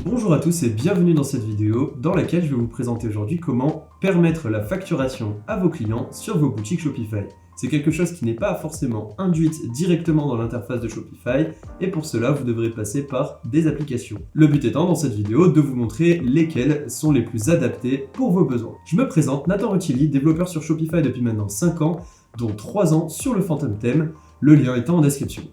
Bonjour à tous et bienvenue dans cette vidéo dans laquelle je vais vous présenter aujourd'hui comment permettre la facturation à vos clients sur vos boutiques Shopify. C'est quelque chose qui n'est pas forcément induite directement dans l'interface de Shopify et pour cela vous devrez passer par des applications. Le but étant dans cette vidéo de vous montrer lesquelles sont les plus adaptées pour vos besoins. Je me présente, Nathan Rutilli, développeur sur Shopify depuis maintenant 5 ans, dont 3 ans sur le Phantom Theme, le lien étant en description.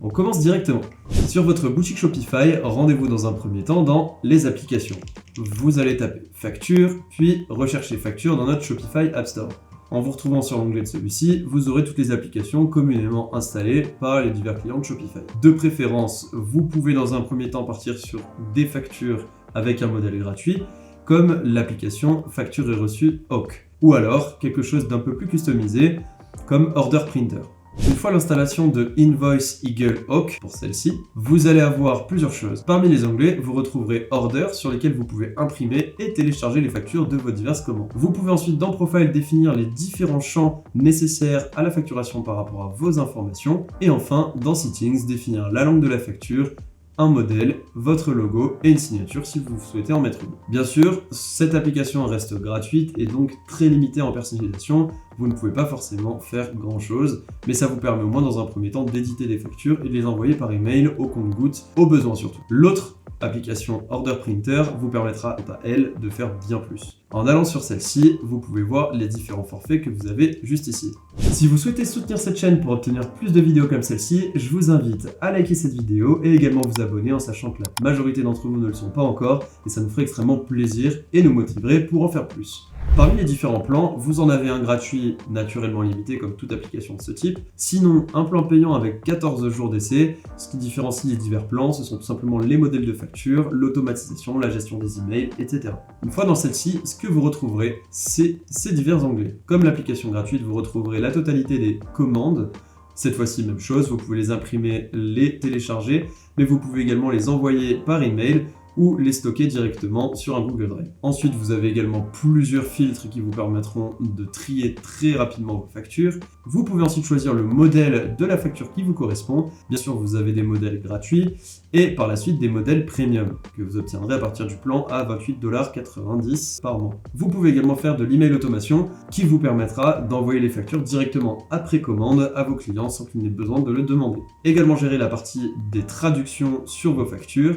On commence directement. Sur votre boutique Shopify, rendez-vous dans un premier temps dans les applications. Vous allez taper facture, puis rechercher facture dans notre Shopify App Store. En vous retrouvant sur l'onglet de celui-ci, vous aurez toutes les applications communément installées par les divers clients de Shopify. De préférence, vous pouvez dans un premier temps partir sur des factures avec un modèle gratuit, comme l'application Facture et reçu Hawk, ou alors quelque chose d'un peu plus customisé, comme Order Printer. Une fois l'installation de Invoice Eagle Hawk, pour celle-ci, vous allez avoir plusieurs choses. Parmi les onglets, vous retrouverez Order sur lesquels vous pouvez imprimer et télécharger les factures de vos diverses commandes. Vous pouvez ensuite dans Profile définir les différents champs nécessaires à la facturation par rapport à vos informations. Et enfin, dans Settings, définir la langue de la facture, un modèle, votre logo et une signature si vous souhaitez en mettre une. Bien sûr, cette application reste gratuite et donc très limitée en personnalisation. Vous ne pouvez pas forcément faire grand chose, mais ça vous permet au moins dans un premier temps d'éditer des factures et de les envoyer par email au compte-gouttes, au besoin surtout. L'autre application Order Printer vous permettra à elle de faire bien plus. En allant sur celle-ci, vous pouvez voir les différents forfaits que vous avez juste ici. Si vous souhaitez soutenir cette chaîne pour obtenir plus de vidéos comme celle-ci, je vous invite à liker cette vidéo et également vous abonner en sachant que la majorité d'entre vous ne le sont pas encore et ça nous ferait extrêmement plaisir et nous motiverait pour en faire plus. Parmi les différents plans, vous en avez un gratuit naturellement limité comme toute application de ce type. Sinon, un plan payant avec 14 jours d'essai. Ce qui différencie les divers plans, ce sont tout simplement les modèles de facture, l'automatisation, la gestion des emails, etc. Une fois dans celle-ci, ce que vous retrouverez, c'est ces divers onglets. Comme l'application gratuite, vous retrouverez la totalité des commandes. Cette fois-ci, même chose, vous pouvez les imprimer, les télécharger, mais vous pouvez également les envoyer par email ou les stocker directement sur un Google Drive. Ensuite, vous avez également plusieurs filtres qui vous permettront de trier très rapidement vos factures. Vous pouvez ensuite choisir le modèle de la facture qui vous correspond. Bien sûr, vous avez des modèles gratuits et par la suite des modèles premium que vous obtiendrez à partir du plan à 28,90$ par mois. Vous pouvez également faire de l'email automation qui vous permettra d'envoyer les factures directement après commande à vos clients sans qu'il n'ait besoin de le demander. Également gérer la partie des traductions sur vos factures.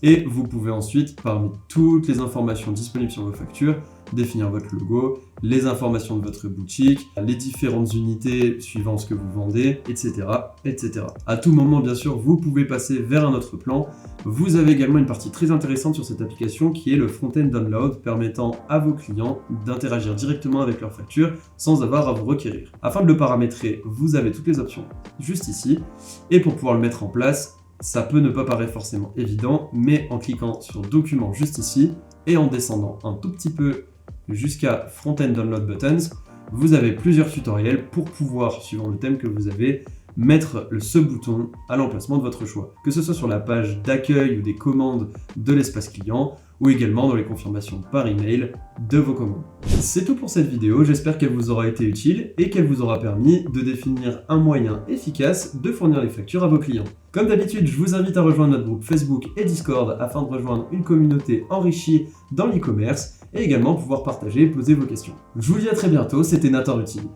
Et vous pouvez ensuite, parmi toutes les informations disponibles sur vos factures, définir votre logo, les informations de votre boutique, les différentes unités suivant ce que vous vendez, etc., etc. À tout moment, bien sûr, vous pouvez passer vers un autre plan. Vous avez également une partie très intéressante sur cette application qui est le front-end download, permettant à vos clients d'interagir directement avec leurs factures sans avoir à vous requérir. Afin de le paramétrer, vous avez toutes les options juste ici. Et pour pouvoir le mettre en place, ça peut ne pas paraître forcément évident, mais en cliquant sur Documents juste ici et en descendant un tout petit peu jusqu'à Front-end Download Buttons, vous avez plusieurs tutoriels pour pouvoir, suivant le thème que vous avez, mettre ce bouton à l'emplacement de votre choix. Que ce soit sur la page d'accueil ou des commandes de l'espace client, ou également dans les confirmations par email de vos commandes. C'est tout pour cette vidéo, j'espère qu'elle vous aura été utile et qu'elle vous aura permis de définir un moyen efficace de fournir les factures à vos clients. Comme d'habitude, je vous invite à rejoindre notre groupe Facebook et Discord afin de rejoindre une communauté enrichie dans l'e-commerce et également pouvoir partager et poser vos questions. Je vous dis à très bientôt, c'était Nathan Rutilli.